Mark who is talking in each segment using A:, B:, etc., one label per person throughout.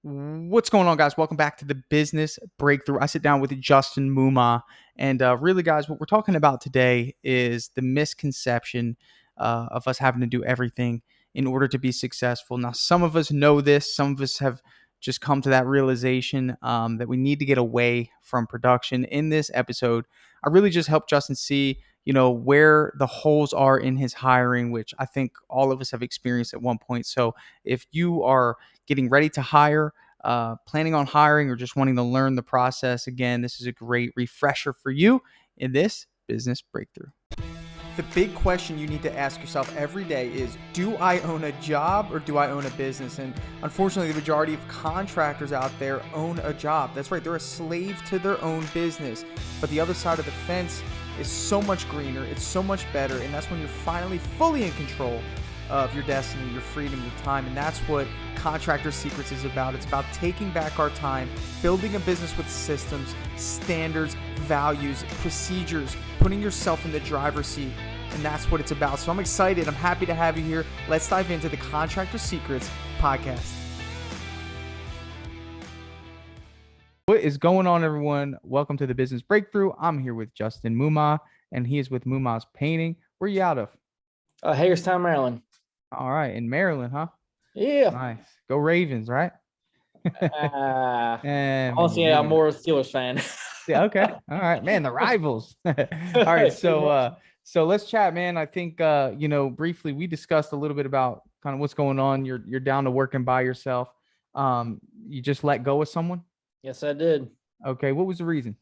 A: What's going on, guys? Welcome back to the Business Breakthrough. I sit down with Justin Mumma, and really, guys, what we're talking about today is the misconception of us having to do everything in order to be successful. Now, some of us know this. Some of us have just come to that realization that we need to get away from production. In this episode, I really just helped Justin see, where the holes are in his hiring, which I think all of us have experienced at one point. So, if you are getting ready to hire, planning on hiring, or just wanting to learn the process, again, this is a great refresher for you in this business breakthrough. The big question you need to ask yourself every day is, do I own a job or do I own a business? And unfortunately, the majority of contractors out there own a job. That's right, they're a slave to their own business. But the other side of the fence is so much greener, it's so much better, and that's when you're finally fully in control of your destiny, your freedom, your time. And that's what Contractor Secrets is about. It's about taking back our time, building a business with systems, standards, values, procedures, putting yourself in the driver's seat. And that's what it's about. So I'm excited. I'm happy to have you here. Let's dive into the Contractor Secrets podcast. What is going on, everyone? Welcome to the Business Breakthrough. I'm here with Justin Mumma, and he is with Mumma's Painting. Where are you out of?
B: Hagerstown, Maryland.
A: All right, in Maryland, huh?
B: Yeah.
A: Nice. Go Ravens, right?
B: Honestly, I'm more a Steelers fan.
A: Yeah, okay. All right, man, the rivals. All right, so let's chat, man. I think briefly we discussed a little bit about kind of what's going on. You're down to working by yourself. You just let go of someone?
B: Yes, I did.
A: Okay, what was the reason?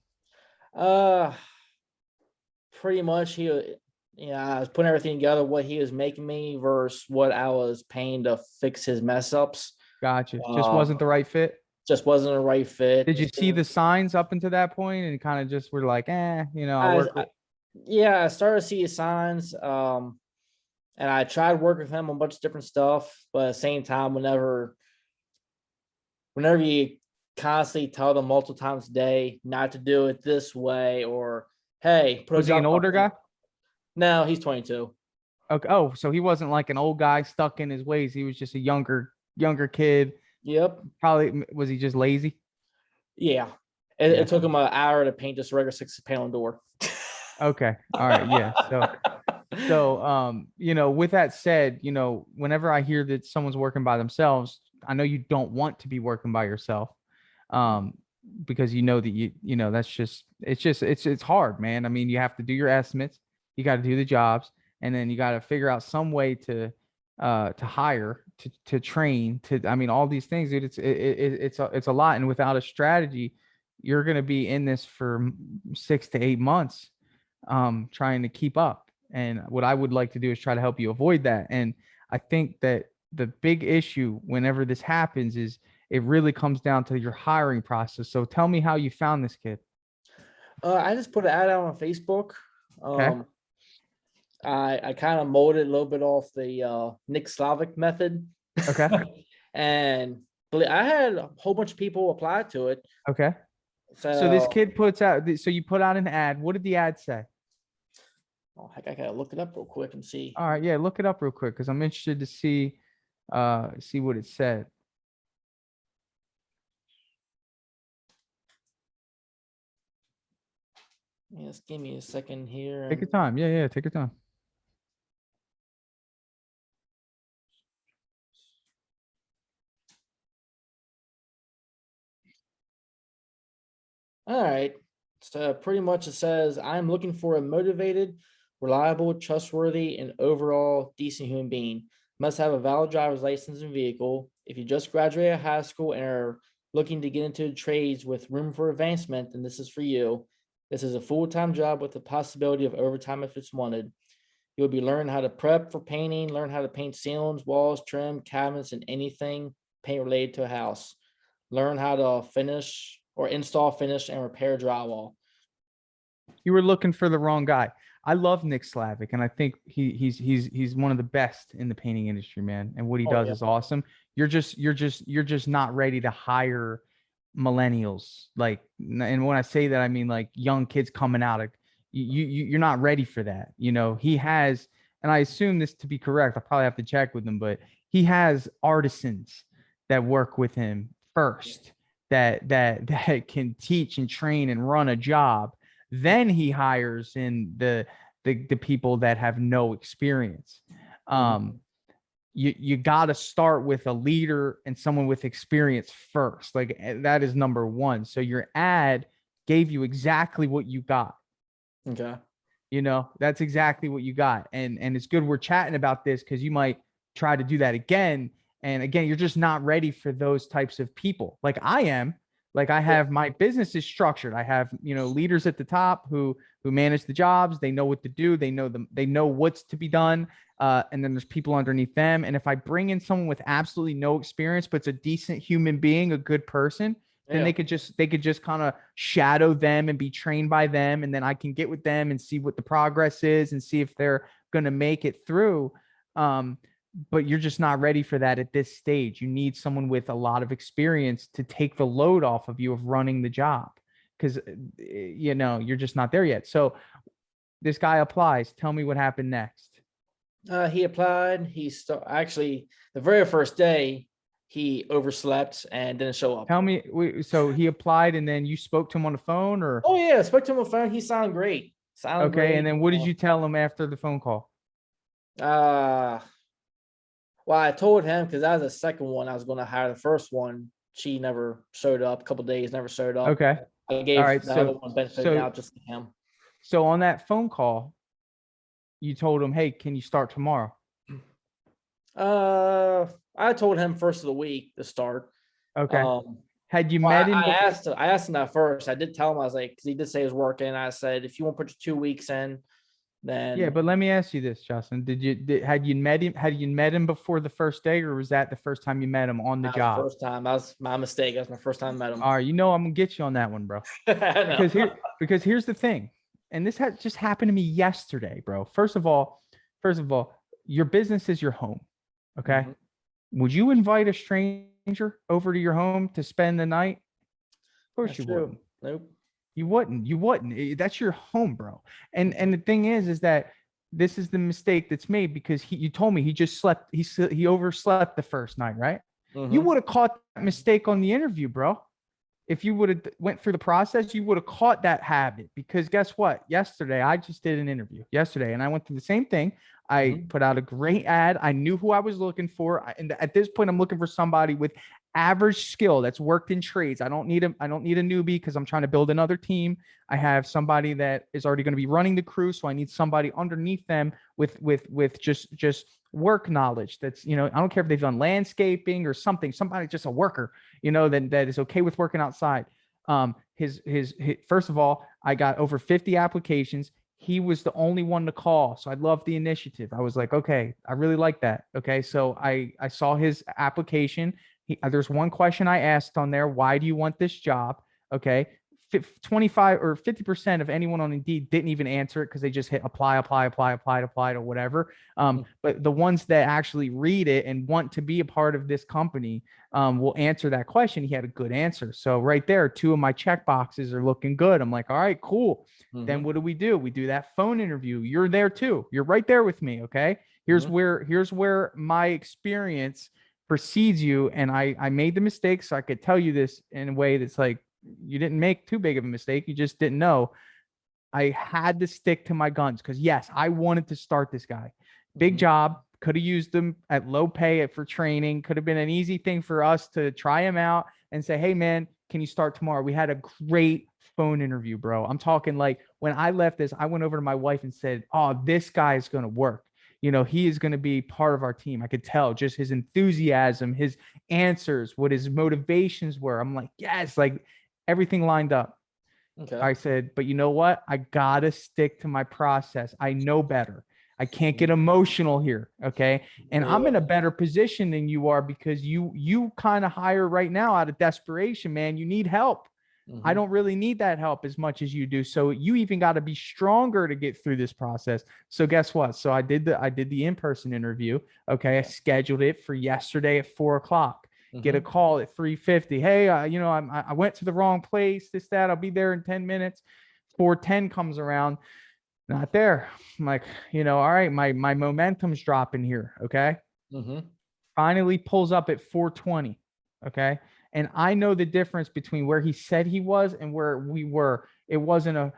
B: Pretty much I was putting everything together, what he was making me versus what I was paying to fix his mess ups.
A: Gotcha. Just wasn't the right fit?
B: Just wasn't the right fit.
A: Did you see the signs up until that point and kind of just were like, I'll work with?
B: I started to see the signs. And I tried to work with him on a bunch of different stuff, but at the same time, whenever you constantly tell them multiple times a day not to do it this way, or hey,
A: was he an older guy?
B: No, he's 22.
A: Okay. Oh, so he wasn't like an old guy stuck in his ways. He was just a younger kid.
B: Yep.
A: Probably, was he just lazy?
B: Yeah. It took him an hour to paint this regular 6-panel door.
A: Okay. All right. Yeah. So, with that said, whenever I hear that someone's working by themselves, I know you don't want to be working by yourself. Because that that's just, it's hard, man. I mean, you have to do your estimates, you got to do the jobs, and then you got to figure out some way to hire, to train, all these things, dude. It's a lot. And without a strategy, you're going to be in this for 6 to 8 months, trying to keep up. And what I would like to do is try to help you avoid that. And I think that the big issue whenever this happens is it really comes down to your hiring process. So tell me how you found this kid.
B: I just put an ad out on Facebook.
A: Okay.
B: I kind of molded a little bit off the Nick Slavic method.
A: Okay.
B: And I had a whole bunch of people apply to it.
A: Okay. So this kid puts out, so you put out an ad. What did the ad say?
B: Oh, heck, I gotta look it up real quick and see.
A: All right, yeah, look it up real quick because I'm interested to see what it said.
B: Yes, give me a second here.
A: Take your time. Yeah, take your time.
B: All right. So pretty much it says, I'm looking for a motivated, reliable, trustworthy, and overall decent human being. Must have a valid driver's license and vehicle. If you just graduated high school and are looking to get into trades with room for advancement, then this is for you. This is a full-time job with the possibility of overtime if it's wanted. You'll be learning how to prep for painting, learn how to paint ceilings, walls, trim, cabinets, and anything paint related to a house. Learn how to finish or install, finish, and repair drywall.
A: You were looking for the wrong guy. I love Nick Slavic, and I think he's one of the best in the painting industry, man. And what he does is awesome. You're just not ready to hire millennials. Like, and when I say that, I mean like young kids coming out of you're not ready for that. He has, and I assume this to be correct, I'll probably have to check with him, but he has artisans that work with him first that can teach and train and run a job. Then he hires in the people that have no experience.
B: Mhm.
A: You got to start with a leader and someone with experience first. Like that is number one. So your ad gave you exactly what you got.
B: Okay.
A: That's exactly what you got. And it's good we're chatting about this because you might try to do that again. And again, you're just not ready for those types of people. Like I am. Like I
B: Yeah.
A: have my business is structured. I have, leaders at the top who manage the jobs. They know what to do. They know what's to be done. And then there's people underneath them. And if I bring in someone with absolutely no experience, but it's a decent human being, a good person, then
B: Yeah.
A: they could just kind of shadow them and be trained by them, and then I can get with them and see what the progress is and see if they're going to make it through. um, but you're just not ready for that at this stage. You need someone with a lot of experience to take the load off of you of running the job, because you're just not there yet. So this guy applies. Tell me what happened next.
B: He applied. Actually, the very first day he overslept and didn't show up.
A: Tell me, so he applied and then you spoke to him on the phone, or?
B: Oh yeah, I spoke to him on the phone. He sounded great. Sounded
A: Okay, and
B: great.
A: then what did you tell him after the phone call?
B: Uh, well, I told him because that was the second one I was going to hire. The first one, she never showed up. A couple days, never showed up.
A: Okay.
B: I
A: All
B: gave
A: right.
B: the other
A: So
B: one benefit of the
A: so
B: doubt just to him.
A: so on that phone call, you told him, "Hey, can you start tomorrow?"
B: Uh, I told him first of the week to start.
A: Okay.
B: Um,
A: Had you
B: well,
A: met him
B: I
A: before?
B: asked I asked him that first. I did tell him I was like, because he did say he was working. I said, if you want to put your 2 weeks in,
A: Yeah,
B: then
A: but let me ask you this, Justin. Had you met him? Had you met him before the first day, or was that the first time you met him on the
B: that was the
A: job?
B: first time. That was my mistake. That was my first time I met him.
A: All right, I'm gonna get you on that one, bro.
B: I know.
A: Because here's the thing, and this had just happened to me yesterday, bro. First of all, your business is your home. Okay.
B: Mhm.
A: Would you invite a stranger over to your home to spend the night? Of course
B: That's
A: you
B: true.
A: wouldn't.
B: Nope.
A: You wouldn't. You wouldn't. That's your home, bro. And
B: Mhm.
A: the thing is that this is the mistake that's made because you told me he just slept. He overslept the first night, right? You
B: Mhm.
A: would have caught that mistake on the interview, bro. If you would have went through the process, you would have caught that habit. Because guess what? Yesterday, I just did an interview yesterday, and I went through the same thing. I
B: Mhm.
A: put out a great ad. I knew who I was looking for, and at this point, I'm looking for somebody with average skill that's worked in trades. I don't need a newbie because I'm trying to build another team. I have somebody that is already going to be running the crew, so I need somebody underneath them with just work knowledge. That's I don't care if they've done landscaping or something. Somebody just a worker, that is okay with working outside. His first of all, I got over 50 applications. He was the only one to call, so I loved the initiative. I was like, okay, I really like that. Okay, so I saw his application. There's one question I asked on there: why do you want this job? Okay, 25 or 50% of anyone on Indeed didn't even answer it because they just hit apply, apply, apply, apply, apply, or whatever.
B: Mhm.
A: But the ones that actually read it and want to be a part of this company will answer that question. He had a good answer. So right there, two of my check boxes are looking good. I'm like, all right, cool. Then
B: Mhm.
A: what do? We do that phone interview. You're there too. You're right there with me. Okay.
B: Mhm.
A: Here's where my experience precedes you. And I made the mistake. So I could tell you this in a way that's like, you didn't make too big of a mistake. You just didn't know. I had to stick to my guns because yes, I wanted to start this guy. Big
B: Mhm.
A: job. Could have used him at low pay for training. Could have been an easy thing for us to try him out and say, "Hey, man, can you start tomorrow?" We had a great phone interview, bro. I'm talking like when I left this, I went over to my wife and said, "Oh, this guy is going to work. He is going to be part of our team." I could tell just his enthusiasm, his answers, what his motivations were. I'm like, yes, like everything lined up.
B: Okay.
A: I said, but you know what? I gotta stick to my process. I know better. I can't get
B: Mhm.
A: emotional here. Okay. And I'm in
B: Yeah.
A: a better position than you are because you kind of hire right now out of desperation, man. You need help. I
B: Mhm.
A: don't really need that help as much as you do. So you even got to be stronger to get through this process. So guess what? So I did the in-person interview. Okay. I scheduled it for yesterday at 4 o'clock. Get a
B: Mhm.
A: call at 3:50. Hey, I went to the wrong place. This, that. I'll be there in 10 minutes. 4:10 comes around. Not there. I'm like, all right, my momentum's dropping here. Okay.
B: Mhm.
A: Finally pulls up at 4:20. Okay. And I know the difference between where he said he was and where we were. It wasn't a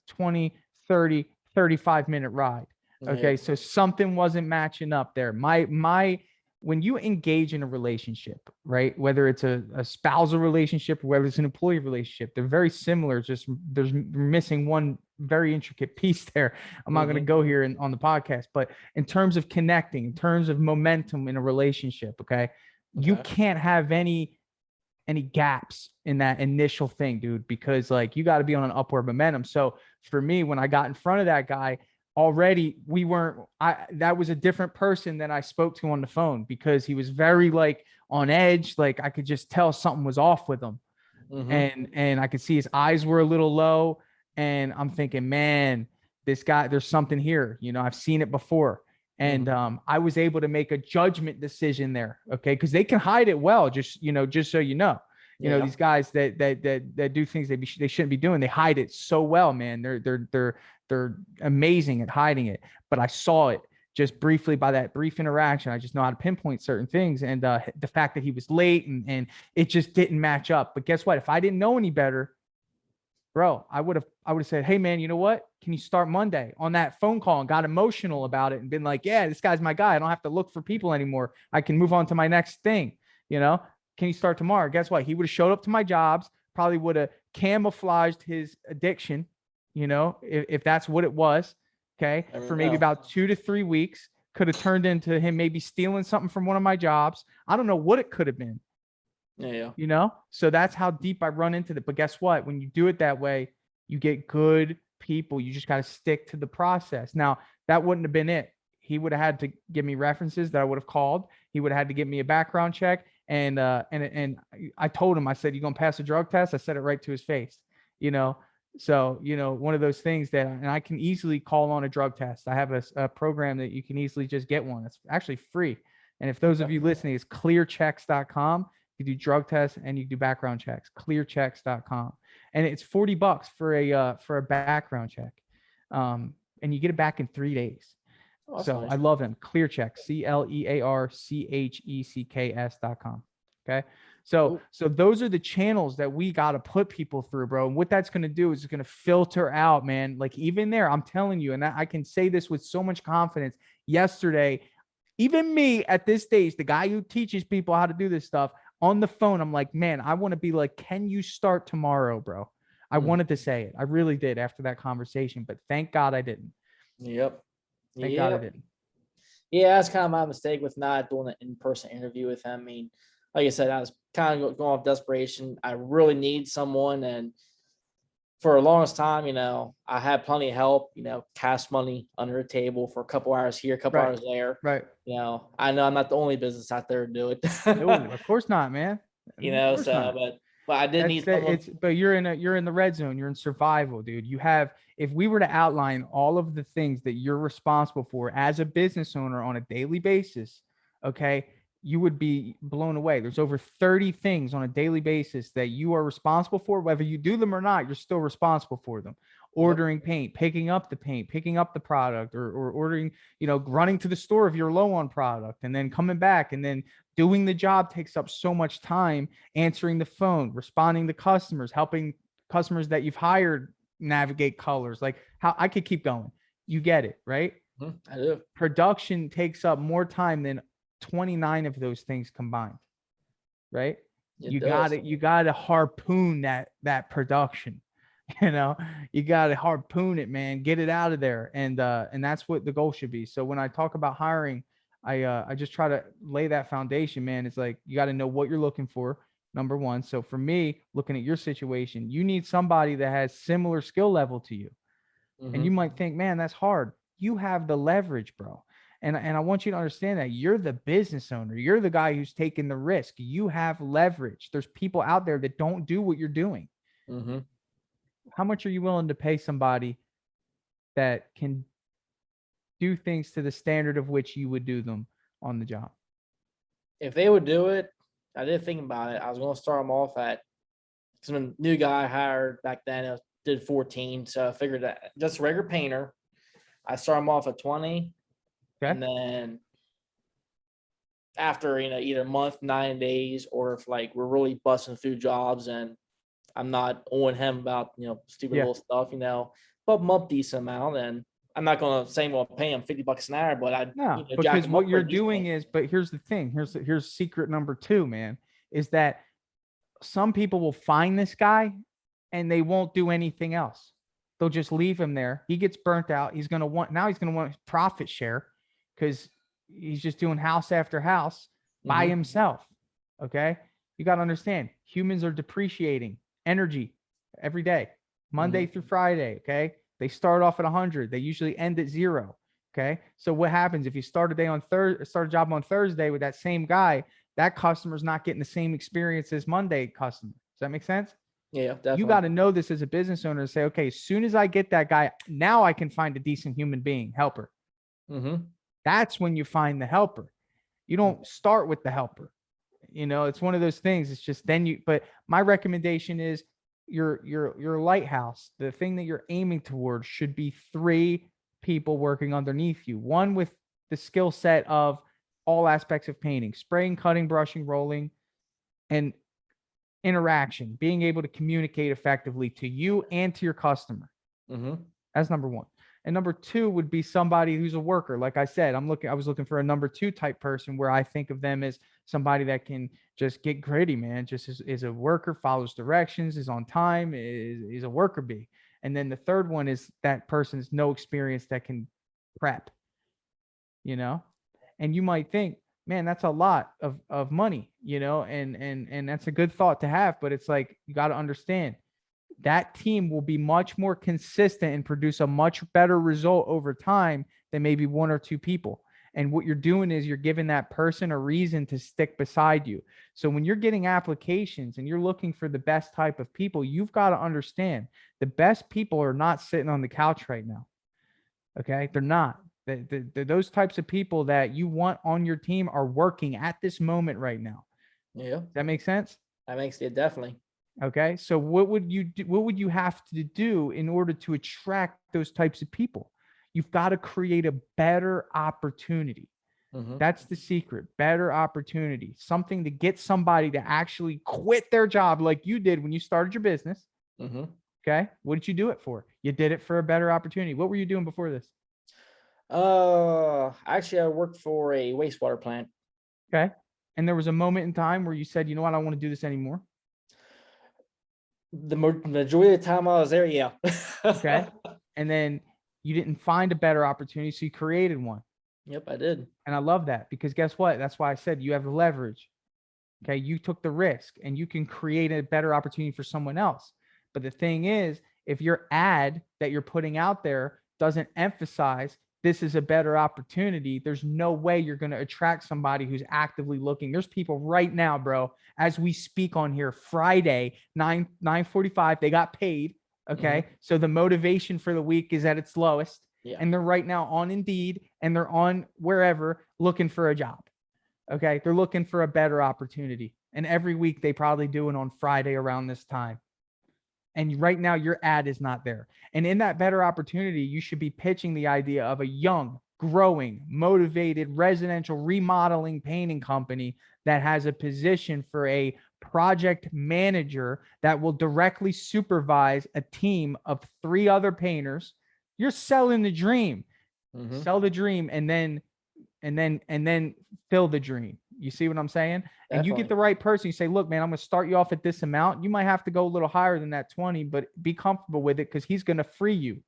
A: 20, 30, 35-minute ride.
B: Yeah.
A: Okay. So something wasn't matching up there. My when you engage in a relationship, right? Whether it's a spousal relationship or whether it's an employee relationship, they're very similar. Just there's missing one very intricate piece there. I'm not going to go here on the podcast, but in terms of connecting, in terms of momentum in a relationship, okay, you
B: Okay.
A: can't have any gaps in that initial thing, dude, because like you got to be on an upward momentum. So for me, when I got in front of that guy, already we weren't that was a different person than I spoke to on the phone because he was very like on edge. Like I could just tell something was off with him. And I could see his eyes were a little low. And I'm thinking, man, this guy, there's something here. You know, I've seen it before. And I was able to make a judgment decision there. Okay. Cause they can hide it well, just, just so
B: Yeah.
A: these guys that do things they shouldn't be doing. They hide it so well, man. They're amazing at hiding it. But I saw it just briefly by that brief interaction. I just know how to pinpoint certain things. And the fact that he was late and it just didn't match up. But guess what? If I didn't know any better, bro, I would have said, hey man, you know what? Can you start Monday on that phone call and got emotional about it and been like, yeah, this guy's my guy. I don't have to look for people anymore. I can move on to my next thing. Can you start tomorrow? Guess what? He would have showed up to my jobs, probably would have camouflaged his addiction, if that's what it was. Okay. For maybe about 2 to 3 weeks, could have turned into him maybe stealing something from one of my jobs. I don't know what it could have been.
B: Yeah.
A: So that's how deep I run into it. But guess what? When you do it that way, you get good people. You just got to stick to the process. Now, that wouldn't have been it. He would have had to give me references that I would have called. He would have had to give me a background check. And I told him, I said, you going to pass a drug test? I said it right to his face, So, one of those things and I can easily call on a drug test. I have a program that you can easily just get one. It's actually free. And if those of you listening, it's clearchecks.com. You do drug tests and you do background checks, clearchecks.com. And it's $40 for a background check. And you get it back in 3 days.
B: Oh,
A: so
B: nice.
A: I love them. Clearchecks, CLEARCHECKS.com. Okay. So those are the channels that we got to put people through, bro. And what that's going to do is it's going to filter out, man. Like even there, I'm telling you, and I can say this with so much confidence. Yesterday, even me at this stage, the guy who teaches people how to do this stuff on the phone, I'm like, man, I want to be like, can you start tomorrow, bro? I wanted to say it. I really did after that conversation, but thank God I didn't.
B: Yep.
A: Thank God I didn't.
B: Yeah, that's kind of my mistake with not doing an in-person interview with him. I mean, like I said, I was kind of going off desperation. I really need someone, and for the longest time, I had plenty of help. Cash money under the table for a couple hours here, a couple hours there.
A: Right.
B: I know I'm not the only business out there to do it.
A: No, of course not, man. Of course not.
B: But I did need someone.
A: But you're in the red zone. You're in survival, dude. If we were to outline all of the things that you're responsible for as a business owner on a daily basis, okay, you would be blown away. There's over 30 things on a daily basis that you are responsible for. Whether you do them or not, you're still responsible for them. Ordering paint, picking up the paint, picking up the product, or ordering, running to the store if you're low on product, and then coming back, and then doing the job takes up so much time. Answering the phone, responding to customers, helping customers that you've hired navigate colors. Like how I could keep going. You get it, right?
B: I do.
A: Production takes up more time than 29 of those things combined, right? You got to harpoon that production. You got to harpoon it, man. Get it out of there, and that's what the goal should be. So when I talk about hiring, I just try to lay that foundation, man. It's like you got to know what you're looking for, number one. So for me, looking at your situation, you need somebody that has similar skill level to you, and you might think, man, that's hard. You have the leverage, bro. And I want you to understand that you're the business owner. You're the guy who's taking the risk. You have leverage. There's people out there that don't do what you're doing. How much are you willing to pay somebody that can do things to the standard of which you would do them on the job?
B: If they would do it, I did think about it. I was going to start them off at some new guy I hired back then. I did 14. So I figured that just a regular painter, I start them off at 20.
A: Okay.
B: And then after, either month, 9 days, or if like we're really busting through jobs and I'm not owing him about, stupid
A: Yeah.
B: little stuff, bump him up decent amount. And I'm not going to say I'm going to pay him $50 an hour, but I,
A: No,
B: jack
A: because
B: him up
A: what you're
B: pretty
A: doing
B: decently.
A: is, but here's the thing. Here's secret number two, man, is that some people will find this guy and they won't do anything else. They'll just leave him there. He gets burnt out. He's going to want profit share because he's just doing house after house by
B: Mm-hmm.
A: himself. Okay. You got to understand humans are depreciating energy every day, Monday
B: Mm-hmm.
A: through Friday. Okay. They start off at 100. They usually end at 0. Okay. So what happens if you start a job on Thursday with that same guy? That customer's not getting the same experience as Monday customer. Does that make sense?
B: Yeah,
A: You
B: definitely.
A: got to know this as a business owner to say, okay, as soon as I get that guy, now I can find a decent human being, helper.
B: Mm-hmm.
A: That's when you find the helper. You don't start with the helper. It's one of those things. It's just but my recommendation is your lighthouse, the thing that you're aiming towards should be 3 people working underneath you. One with the skill set of all aspects of painting, spraying, cutting, brushing, rolling, and interaction, being able to communicate effectively to you and to your customer.
B: Mm-hmm.
A: That's number one. And number two would be somebody who's a worker. Like I said, I was looking for a number 2 type person where I think of them as somebody that can just get gritty, man. Just is a worker, follows directions, is on time, is a worker bee. And then the third one is that person's no experience that can prep, you know? And you might think, man, that's a lot of money, and that's a good thought to have, but it's like, you got to understand that team will be much more consistent and produce a much better result over time than maybe 1 or 2 people. And what you're doing is you're giving that person a reason to stick beside you. So when you're getting applications and you're looking for the best type of people, you've got to understand the best people are not sitting on the couch right now. Okay. They're not. Those types of people that you want on your team are working at this moment right now.
B: Yeah,
A: Does that make sense?
B: that makes it definitely.
A: Okay. So what would you do? What would you have to do in order to attract those types of people? You've got to create a better opportunity.
B: Mm-hmm.
A: That's the secret. Better opportunity. Something to get somebody to actually quit their job like you did when you started your business.
B: Mm-hmm.
A: Okay. What did you do it for? You did it for a better opportunity. What were you doing before this?
B: Actually, I worked for a wastewater plant.
A: Okay. And there was a moment in time where you said, you know what, I don't want to do this anymore.
B: The majority of the time I was there, yeah.
A: Okay. And then you didn't find a better opportunity, so you created one.
B: Yep, I did.
A: And I love that because guess what? That's why I said you have the leverage. Okay. You took the risk and you can create a better opportunity for someone else. But the thing is, if your ad that you're putting out there doesn't emphasize this is a better opportunity, there's no way you're going to attract somebody who's actively looking. There's people right now, bro, as we speak on here, Friday, 9:45, they got paid. Okay.
B: Mm-hmm.
A: So the motivation for the week is at its lowest.
B: Yeah.
A: And they're right now on Indeed and they're on wherever looking for a job. Okay. They're looking for a better opportunity. And every week they probably do it on Friday around this time. And right now your ad is not there. And in that better opportunity, you should be pitching the idea of a young, growing, motivated residential remodeling painting company that has a position for a project manager that will directly supervise a team of 3 other painters. You're selling the dream.
B: Mm-hmm.
A: Sell the dream and then fill the dream. You see what I'm saying? And you get the right person. You say, look, man, I'm going to start you off at this amount. You might have to go a little higher than that 20, but be comfortable with it because he's going to free you.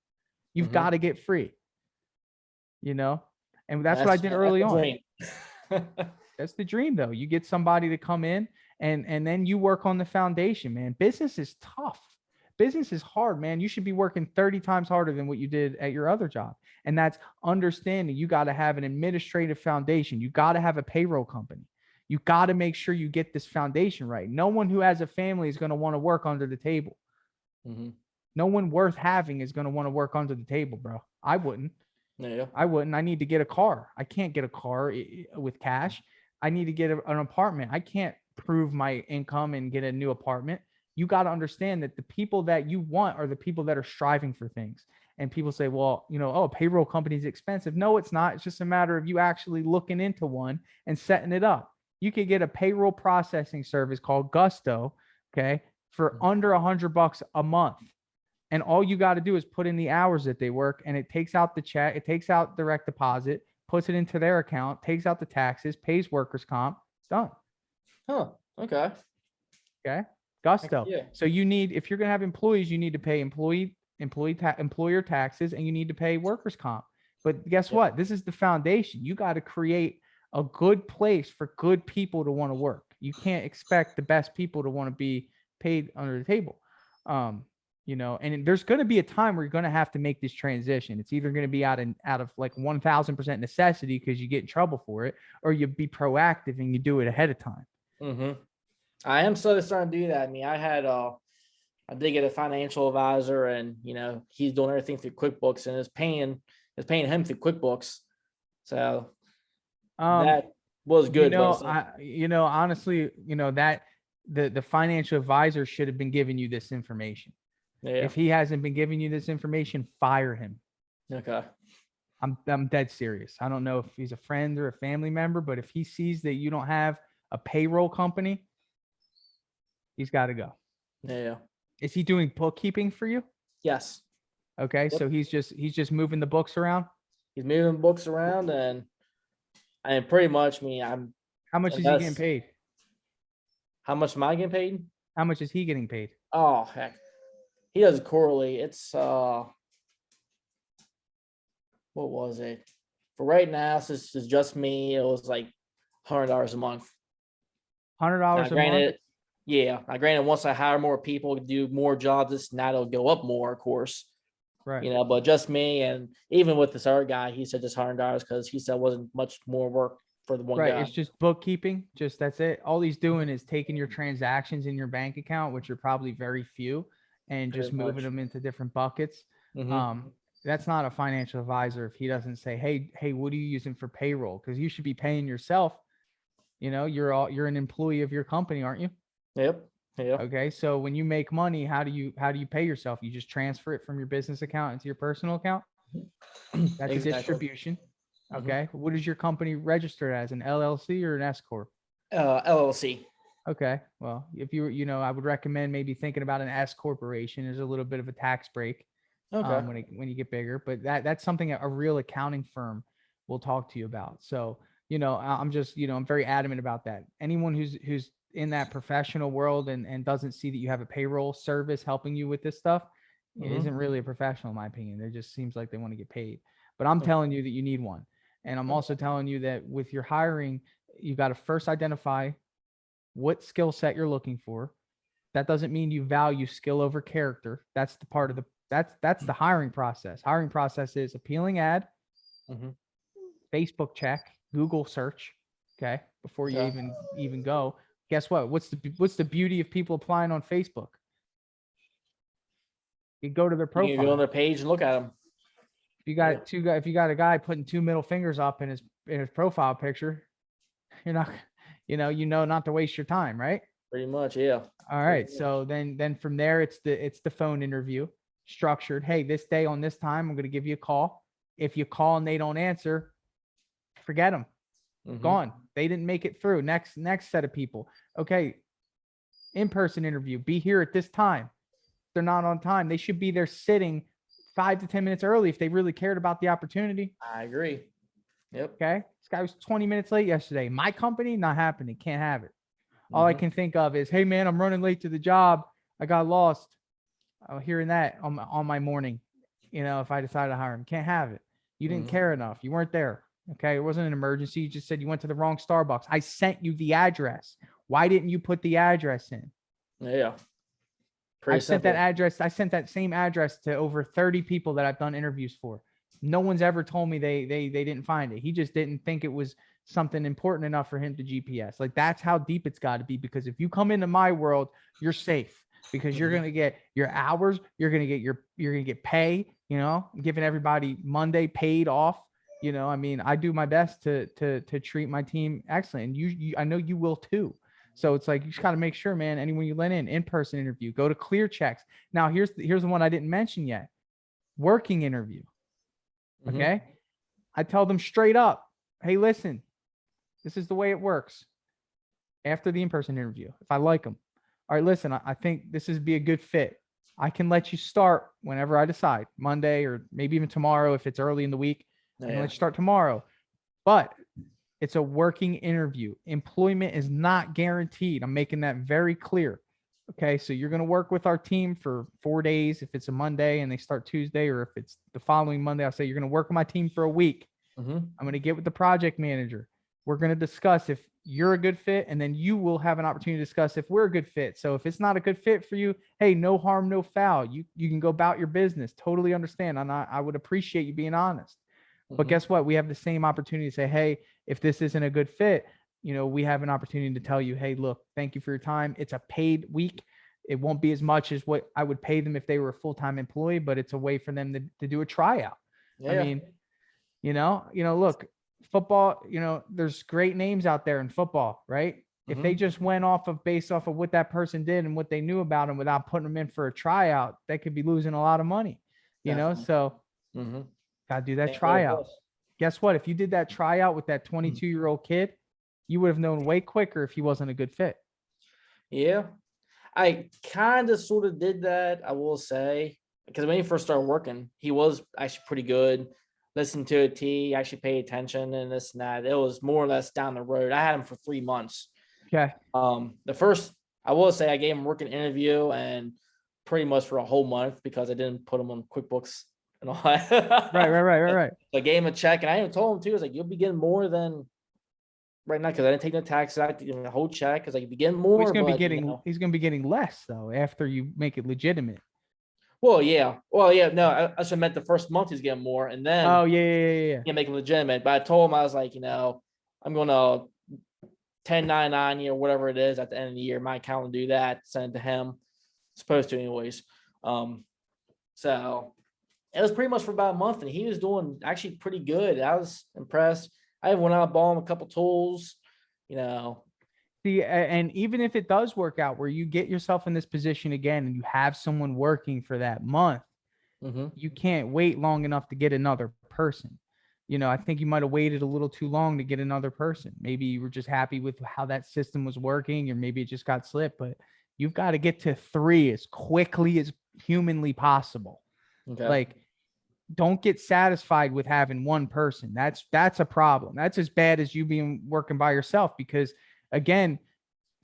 A: You've
B: Mm-hmm.
A: got to get free, and that's what I did early on. That's the dream though. You get somebody to come in and then you work on the foundation, man. Business is tough. Business is hard, man. You should be working 30 times harder than what you did at your other job. And that's understanding you got to have an administrative foundation. You got to have a payroll company. You got to make sure you get this foundation right. No one who has a family is going to want to work under the table.
B: Mm-hmm.
A: No one worth having is going to want to work under the table, bro. I wouldn't.
B: Yeah.
A: I wouldn't. I need to get a car. I can't get a car with cash. I need to get an apartment. I can't prove my income and get a new apartment. You got to understand that the people that you want are the people that are striving for things. And people say, well, a payroll company is expensive. No, it's not. It's just a matter of you actually looking into one and setting it up. You could get a payroll processing service called Gusto, okay, for under $100 a month. And all you got to do is put in the hours that they work, and it takes out the check, it takes out direct deposit, puts it into their account, takes out the taxes, pays workers' comp, done.
B: Huh. Okay.
A: Okay. Gusto.
B: Yeah.
A: So you need, if you're going to have employees, you need to pay employer taxes, and you need to pay workers' comp. But guess what? This is the foundation. You got to create a good place for good people to want to work. You can't expect the best people to want to be paid under the table. And there's going to be a time where you're going to have to make this transition. It's either going to be out of like 1000% necessity because you get in trouble for it, or you be proactive and you do it ahead of time.
B: Mm-hmm. I am slowly starting to do that. I mean, I did get a financial advisor, and he's doing everything through QuickBooks, and it's paying him through QuickBooks. So that was good.
A: Honestly, that the financial advisor should have been giving you this information. Yeah. If he hasn't been giving you this information, fire him.
B: Okay.
A: I'm dead serious. I don't know if he's a friend or a family member, but if he sees that you don't have a payroll company, he's got to go.
B: Yeah.
A: Is he doing bookkeeping for you?
B: Yes.
A: Okay. Yep. So he's just moving the books around.
B: He's moving books around, and pretty much me.
A: How much is he getting paid?
B: How much am I getting paid?
A: How much is he getting paid?
B: Oh heck, he does quarterly. It's what was it? For right now, since it's just me, it was like $100 a month.
A: $100 a month.
B: Yeah. Now, granted, once I hire more people to do more jobs, that'll go up more, of course.
A: Right.
B: But just me, and even with this other guy, he said just $100 because he said it wasn't much more work for the one guy.
A: Right. It's just bookkeeping. Just that's it. All he's doing is taking your transactions in your bank account, which are probably very few, and just moving them into different buckets. Mm-hmm. That's not a financial advisor if he doesn't say, hey, what are you using for payroll? Because you should be paying yourself. You're an employee of your company, aren't you?
B: Yep. Yeah.
A: Okay. So when you make money, how do you pay yourself? You just transfer it from your business account into your personal account. That's exactly. A distribution. Okay. Mm-hmm. What is your company registered as, an LLC or an S corp?
B: LLC.
A: Okay. Well, if I would recommend maybe thinking about an S corporation. There's a little bit of a tax break. Okay. When you get bigger, but that's something a real accounting firm will talk to you about. So, I'm just, I'm very adamant about that. Anyone who's in that professional world and doesn't see that you have a payroll service helping you with this stuff, mm-hmm. isn't really a professional, in my opinion. It just seems like they want to get paid, but I'm telling you that you need one. And I'm also telling you that with your hiring, you got to first identify what skill set you're looking for. That doesn't mean you value skill over character. That's the part of that's the hiring process. Hiring process is appealing ad, mm-hmm. Facebook check, Google search. Okay. Before you even go, guess what? What's the beauty of people applying on Facebook? You go to their profile.
B: You can go on their page and look at them.
A: If you got a guy putting two middle fingers up in his profile picture, you're not, not to waste your time, right?
B: Pretty much, yeah.
A: All right. So then from there, it's the phone interview structured. Hey, this day on this time, I'm going to give you a call. If you call and they don't answer, forget them. Mm-hmm. Gone. They didn't make it through. Next set of people. Okay. In-person interview. Be here at this time. If they're not on time, they should be there sitting 5 to 10 minutes early if they really cared about the opportunity.
B: I agree. Yep.
A: Okay. This guy was 20 minutes late yesterday. My company, not happening. Can't have it. Mm-hmm. All I can think of is, hey man, I'm running late to the job. I got lost. Hearing that on my morning, if I decided to hire him, can't have it. You didn't care enough. You weren't there. Okay. It wasn't an emergency. You just said you went to the wrong Starbucks. I sent you the address. Why didn't you put the address in?
B: Yeah.
A: I sent that same address to over 30 people that I've done interviews for. No one's ever told me they didn't find it. He just didn't think it was something important enough for him to GPS. Like, that's how deep it's got to be, because if you come into my world, you're safe, because you're going to get your hours. You're going to get pay, giving everybody Monday paid off. I do my best to treat my team excellent. And I know you will too. So it's like, you just got to make sure, man, anyone you let in-person interview, go to clear checks. Now here's the one I didn't mention yet. working interview.
B: Mhm.
A: Okay. I tell them straight up, hey, listen, this is the way it works after the in-person interview. If I like them, all right, listen, I think this is be a good fit. I can let you start whenever I decide, Monday or maybe even tomorrow if it's early in the week. I can
B: Yeah.
A: let you start tomorrow. But it's a working interview. Employment is not guaranteed. I'm making that very clear. Okay. So you're going to work with our team for 4 days. If it's a Monday and they start Tuesday, or if it's the following Monday, I'll say you're going to work with my team for a week.
B: Mhm.
A: I'm going to get with the project manager. We're going to discuss if you're a good fit, and then you will have an opportunity to discuss if we're a good fit. So if it's not a good fit for you, hey, no harm, no foul. You can go about your business. Totally understand. And I would appreciate you being honest. But
B: Mhm.
A: guess what? We have the same opportunity to say, hey, if this isn't a good fit, we have an opportunity to tell you, hey, look, thank you for your time. It's a paid week. It won't be as much as what I would pay them if they were a full-time employee, but it's a way for them to do a tryout. I
B: Yeah.
A: mean, look, football, there's great names out there in football, right? If they
B: Mhm.
A: just went based off of what that person did and what they knew about him without putting them in for a tryout, they could be losing a lot of money,
B: Definitely.
A: so
B: Mhm.
A: gotta do that
B: Ain't no
A: tryout.
B: plus.
A: Guess what? If you did that tryout with that 22-year-old kid, you would have known way quicker if he wasn't a good fit.
B: Yeah. I kind of sort of did that, I will say, because when he first started working, he was actually pretty good. Listened to a T, actually paid attention and this and that. It was more or less down the road. I had him for 3 months.
A: Okay.
B: The first, I will say, I gave him a working interview and pretty much for a whole month because I didn't put him on QuickBooks and all that.
A: Right, right, right, right, right.
B: So I gave him a check, and I even told him too. I was like, "You'll be getting more than right now because I didn't take no taxes. I had to give him the whole check because like you be getting
A: Well,
B: more, but you know."
A: he's gonna be getting less though after you make it legitimate.
B: Well, yeah. No, I also meant the first month he's getting more, and then
A: Oh yeah, yeah, yeah, yeah.
B: you make him legitimate. But I told him I was like, I'm gonna 1099, whatever it is at the end of the year. My account will do that, send it to him. Supposed to, anyways. So it was pretty much for about a month, and he was doing actually pretty good. I was impressed. I went out and bought him a couple tools, you know.
A: See, and even if it does work out where you get yourself in this position again and you have someone working for that month,
B: Mm-hmm.
A: you can't wait long enough to get another person. I think you might have waited a little too long to get another person. Maybe you were just happy with how that system was working, or maybe it just got slipped, but you've got to get to 3 as quickly as humanly possible.
B: Okay.
A: Like, don't get satisfied with having one person. That's a problem. That's as bad as you being working by yourself, because again,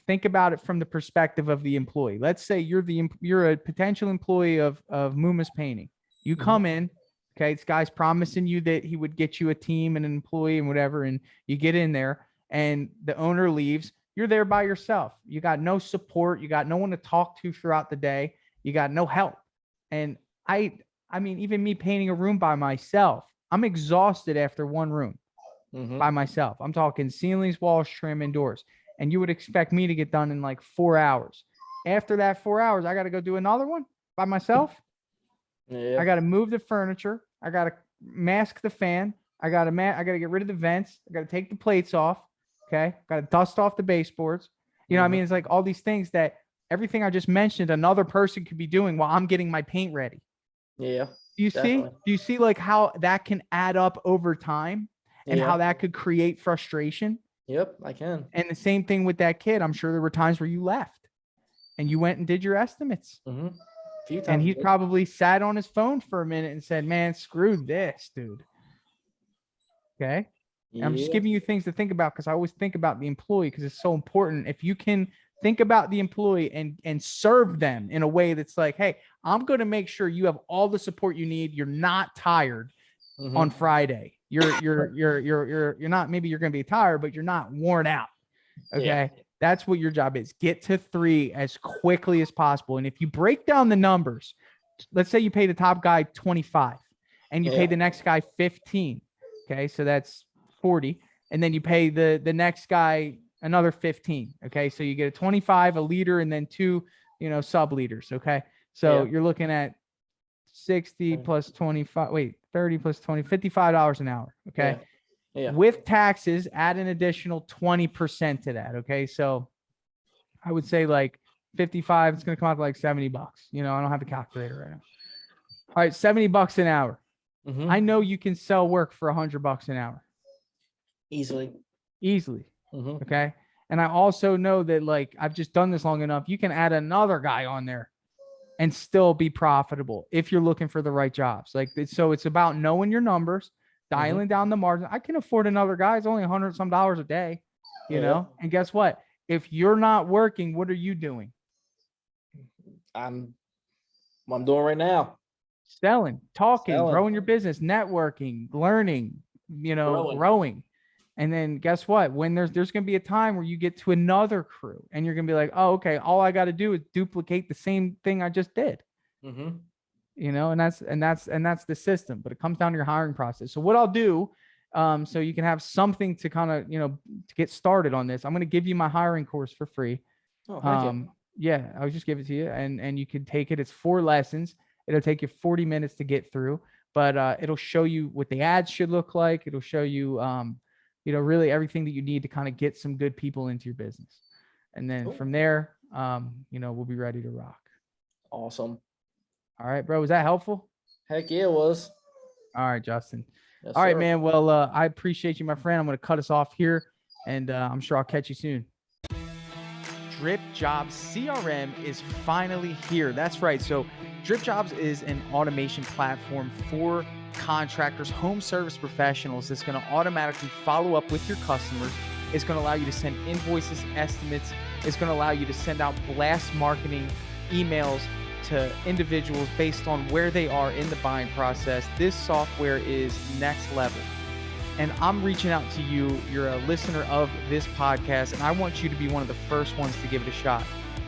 A: think about it from the perspective of the employee. Let's say you're a potential employee of Mumma's Painting. You
B: Mm-hmm.
A: come in, okay, this guy's promising you that he would get you a team and an employee and whatever, and you get in there and the owner leaves. You're there by yourself. You got no support. You got no one to talk to throughout the day. You got no help. And I mean, even me painting a room by myself, I'm exhausted after one room
B: Mm-hmm.
A: by myself. I'm talking ceilings, walls, trim, and doors. And you would expect me to get done in like 4 hours. After that 4 hours, I got to go do another one by myself.
B: Yeah.
A: I got to move the furniture. I got to mask the fan. I got to get rid of the vents. I got to take the plates off. Okay. Got to dust off the baseboards. I
B: Mm-hmm.
A: mean, it's like all these things that everything I just mentioned, another person could be doing while I'm getting my paint ready.
B: Yeah.
A: Do you see?
B: Definitely.
A: Do you see like how that can add up over time and
B: Yeah.
A: how that could create frustration?
B: Yep. I can.
A: And the same thing with that kid. I'm sure there were times where you left and you went and did your estimates.
B: Mm-hmm. A few
A: And
B: times I
A: he's
B: did.
A: probably sat on his phone for a minute and said, man, screw this, dude. Okay. And I'm just
B: Yeah.
A: giving you things to think about because I always think about the employee because it's so important. If you can think about the employee and serve them in a way that's like, hey, I'm going to make sure you have all the support you need. You're not tired on
B: Mm-hmm.
A: Friday. You're not, maybe you're going to be tired, but you're not worn out.
B: Yeah.
A: Okay. That's what your job is. Get to 3 as quickly as possible. And if you break down the numbers, let's say you pay the top guy 25 and you pay
B: Yeah.
A: the next guy 15. Okay. So that's 40. And then you pay the next guy another 15. Okay. So you get a 25, a leader, and then 2, sub leaders. Okay. So
B: Yeah.
A: you're looking at 60 plus 25, wait, 30 plus 20, $55 an hour. Okay.
B: Yeah. Yeah.
A: With taxes, add an additional 20% to that. Okay. So I would say like 55, it's going to come out to like $70. I don't have the calculator right now. All right, $70 an hour.
B: Mm-hmm.
A: I know you can sell work for $100 an hour
B: Easily.
A: easily.
B: Mm-hmm.
A: Okay. And I also know that, like, I've just done this long enough. You can add another guy on there and still be profitable if you're looking for the right jobs. Like, so it's about knowing your numbers, dialing down the margin. I can afford another guy. It's only $100 some a day, you know? And guess what? If you're not working, what are you doing?
B: I'm what I'm doing right now.
A: Selling, talking,
B: Selling.
A: growing your business, networking, learning, growing. And then guess what? When there's going to be a time where you get to another crew and you're going to be like, oh, okay, all I got to do is duplicate the same thing I just did.
B: Mm-hmm.
A: And that's the system, but it comes down to your hiring process. So what I'll do, so you can have something to kind of, to get started on this, I'm going to give you my hiring course for free.
B: Oh, thank you.
A: Yeah, I'll just give it to you, and you can take it. It's 4 lessons. It'll take you 40 minutes to get through, but it'll show you what the ads should look like. It'll show you, really everything that you need to kind of get some good people into your business. And then from there, we'll be ready to rock.
B: Awesome.
A: All right, bro. Was that helpful?
B: Heck yeah, it was.
A: All right, Justin.
B: Yes,
A: all right,
B: sir.
A: man. Well, I appreciate you, my friend. I'm going to cut us off here, and I'm sure I'll catch you soon. Dripjobs CRM is finally here. That's right. So Dripjobs is an automation platform for contractors, home service professionals that's going to automatically follow up with your customers. It's going to allow you to send invoices, estimates. It's going to allow you to send out blast marketing emails to individuals based on where they are in the buying process. This software is next level. And I'm reaching out to you. You're a listener of this podcast, and I want you to be one of the first ones to give it a shot.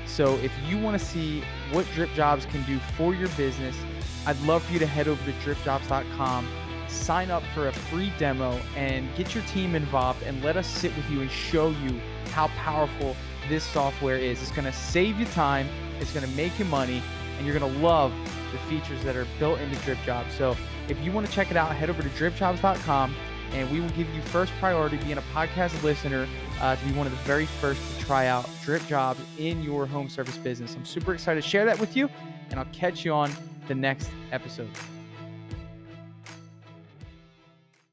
A: So if you want to see what Dripjobs can do for your business, I'd love for you to head over to dripjobs.com, sign up for a free demo, and get your team involved, and let us sit with you and show you how powerful this software is. It's going to save you time, it's going to make you money, and you're going to love the features that are built into Dripjobs. So if you want to check it out, head over to dripjobs.com, and we will give you first priority, being a podcast listener, to be one of the very first to try out Dripjobs in your home service business. I'm super excited to share that with you, and I'll catch you on the next episode.